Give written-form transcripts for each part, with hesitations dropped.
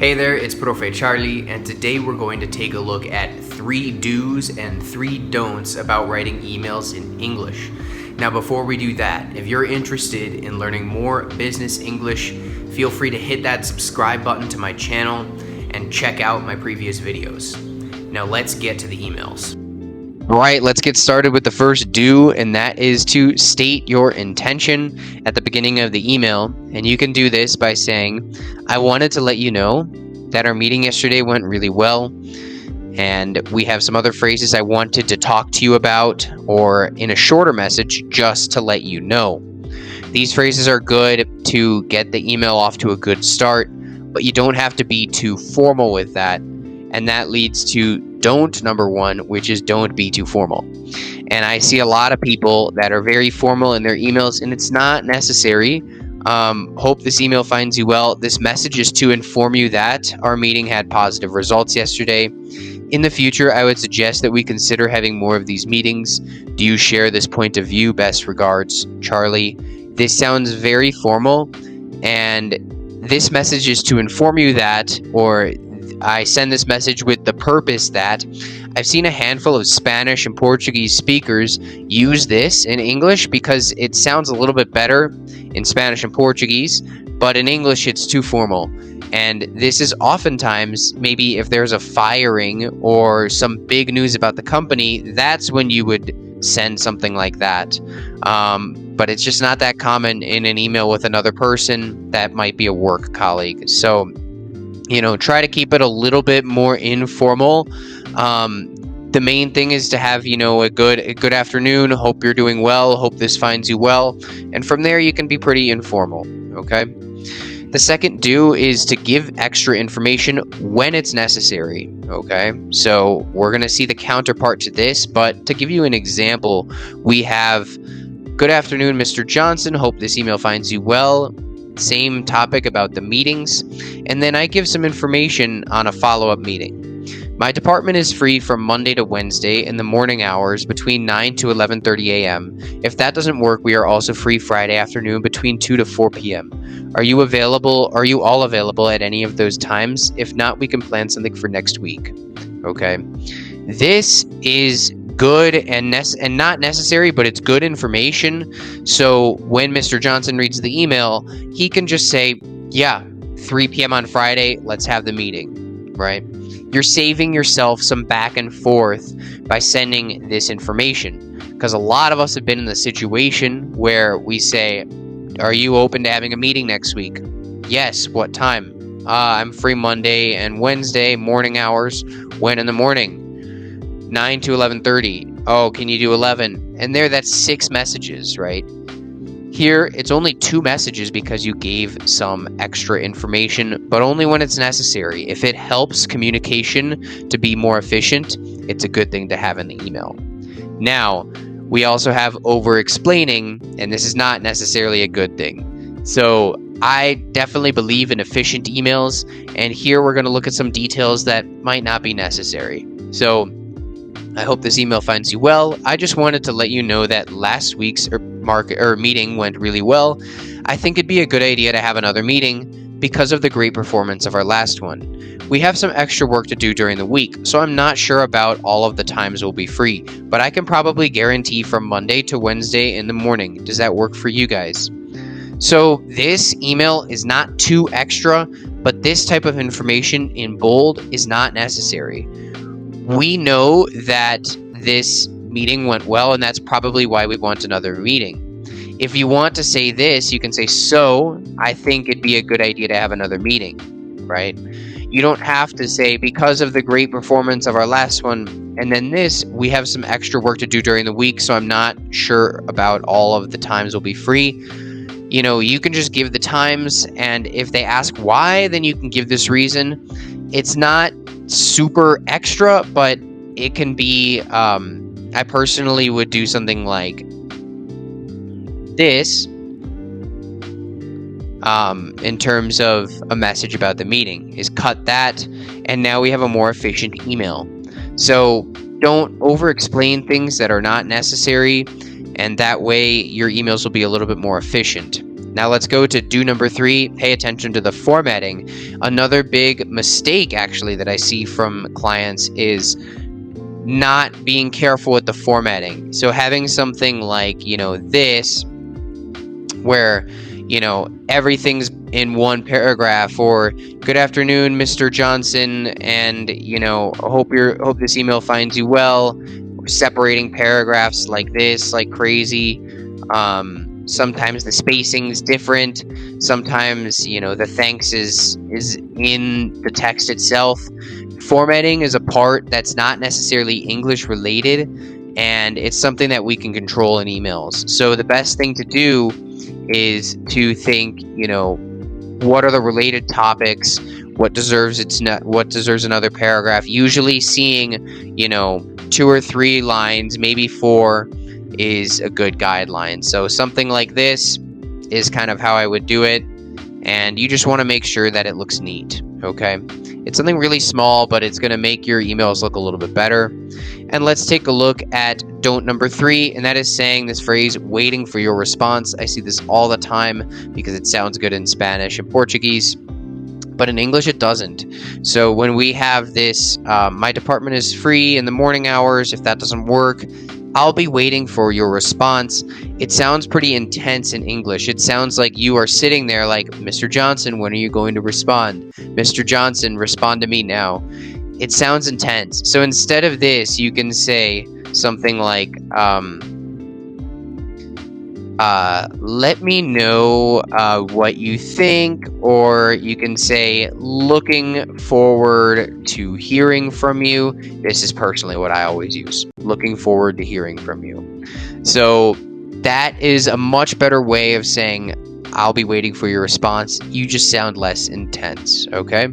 Hey there, it's Profe Charlie, and today we're going to take a look at 3 do's and 3 don'ts about writing emails in English. Now, before we do that, if you're interested in learning more business English, feel free to hit that subscribe button to my channel and check out my previous videos. Now, let's get to the emails. All right, let's get started with the first do, and that is to state your intention at the beginning of the email. And you can do this by saying, I wanted to let you know that our meeting yesterday went really well, and we have some other phrases I wanted to talk to you about, or in a shorter message, just to let you know. These phrases are good to get the email off to a good start, but you don't have to be too formal with that. And that leads to don't number 1, which is don't be too formal. And I see a lot of people that are very formal in their emails, and it's not necessary. Hope this email finds you well. This message is to inform you that our meeting had positive results yesterday. In the future, I would suggest that we consider having more of these meetings. Do you share this point of view? Best regards, Charlie. This sounds very formal, and this message is to inform you that, or I send this message with the purpose that. I've seen a handful of Spanish and Portuguese speakers use this in English because it sounds a little bit better in Spanish and Portuguese, but in English it's too formal. And this is oftentimes, maybe if there's a firing or some big news about the company, that's when you would send something like that. But it's just not that common in an email with another person that might be a work colleague. So, try to keep it a little bit more informal. The main thing is to have, a good afternoon. Hope you're doing well. Hope this finds you well. And from there, you can be pretty informal. Okay. The second do is to give extra information when it's necessary. Okay. So we're going to see the counterpart to this, but to give you an example, we have, good afternoon, Mr. Johnson. Hope this email finds you well. Same topic about the meetings, and then I give some information on a follow-up meeting. My department is free from Monday to Wednesday in the morning hours between 9 to 11:30 a.m. If that doesn't work, we are also free Friday afternoon between 2 to 4 p.m. Are you all available at any of those times? If not, we can plan something for next week. Okay. This is good and not necessary, but it's good information. So when Mr. Johnson reads the email, he can just say, yeah, 3 p.m. on Friday, let's have the meeting, right? You're saving yourself some back and forth by sending this information, because a lot of us have been in the situation where we say, are you open to having a meeting next week? Yes. What time? I'm free Monday and Wednesday morning hours. When in the morning? 9 to 11:30. Oh, can you do 11? And that's 6 messages, right? Here, it's only 2 messages because you gave some extra information, but only when it's necessary. If it helps communication to be more efficient, it's a good thing to have in the email. Now, we also have over-explaining, and this is not necessarily a good thing. So I definitely believe in efficient emails, and here we're going to look at some details that might not be necessary. So I hope this email finds you well. I just wanted to let you know that last week's meeting went really well. I think it'd be a good idea to have another meeting because of the great performance of our last one. We have some extra work to do during the week, so I'm not sure about all of the times we'll be free, but I can probably guarantee from Monday to Wednesday in the morning. Does that work for you guys? So this email is not too extra, but this type of information in bold is not necessary. We know that this meeting went well, and that's probably why we want another meeting. If you want to say this, you can say, so I think it'd be a good idea to have another meeting, right? You don't have to say, because of the great performance of our last one, and then this, we have some extra work to do during the week, so I'm not sure about all of the times we'll be free. You can just give the times, and if they ask why, then you can give this reason. It's not super extra, but it can be, I personally would do something like this in terms of a message about the meeting, is cut that, and now we have a more efficient email. So don't over-explain things that are not necessary, and that way your emails will be a little bit more efficient. Now let's go to do number 3, pay attention to the formatting. Another big mistake actually that I see from clients is not being careful with the formatting. So having something like, this, where, everything's in one paragraph, or good afternoon, Mr. Johnson, and, hope this email finds you well. Or separating paragraphs like this, like crazy. Sometimes the spacing's different. Sometimes, the thanks is in the text itself. Formatting is a part that's not necessarily English related, and it's something that we can control in emails. So the best thing to do is to think, what are the related topics? What deserves another paragraph? Usually seeing, 2 or 3 lines, maybe 4, is a good guideline. So something like this is kind of how I would do it, and you just want to make sure that it looks neat, okay? It's something really small, but it's going to make your emails look a little bit better. And let's take a look at don't number 3, and that is saying this phrase, waiting for your response. I see this all the time because it sounds good in Spanish and Portuguese, but in English it doesn't. So when we have this, my department is free in the morning hours, if that doesn't work, I'll be waiting for your response. It sounds pretty intense in English. It sounds like you are sitting there like, Mr. Johnson, when are you going to respond? Mr. Johnson, respond to me now. It sounds intense. So instead of this, you can say something like, let me know what you think, or you can say, looking forward to hearing from you. This is personally what I always use, looking forward to hearing from you. So that is a much better way of saying, I'll be waiting for your response. You just sound less intense, okay?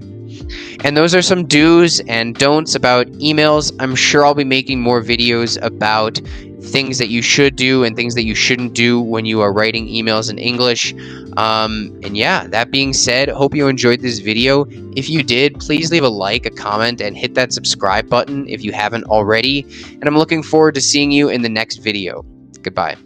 And those are some do's and don'ts about emails. I'm sure I'll be making more videos about things that you should do and things that you shouldn't do when you are writing emails in English. And yeah, that being said, hope you enjoyed this video. If you did, please leave a like, a comment, and hit that subscribe button if you haven't already. And I'm looking forward to seeing you in the next video. Goodbye.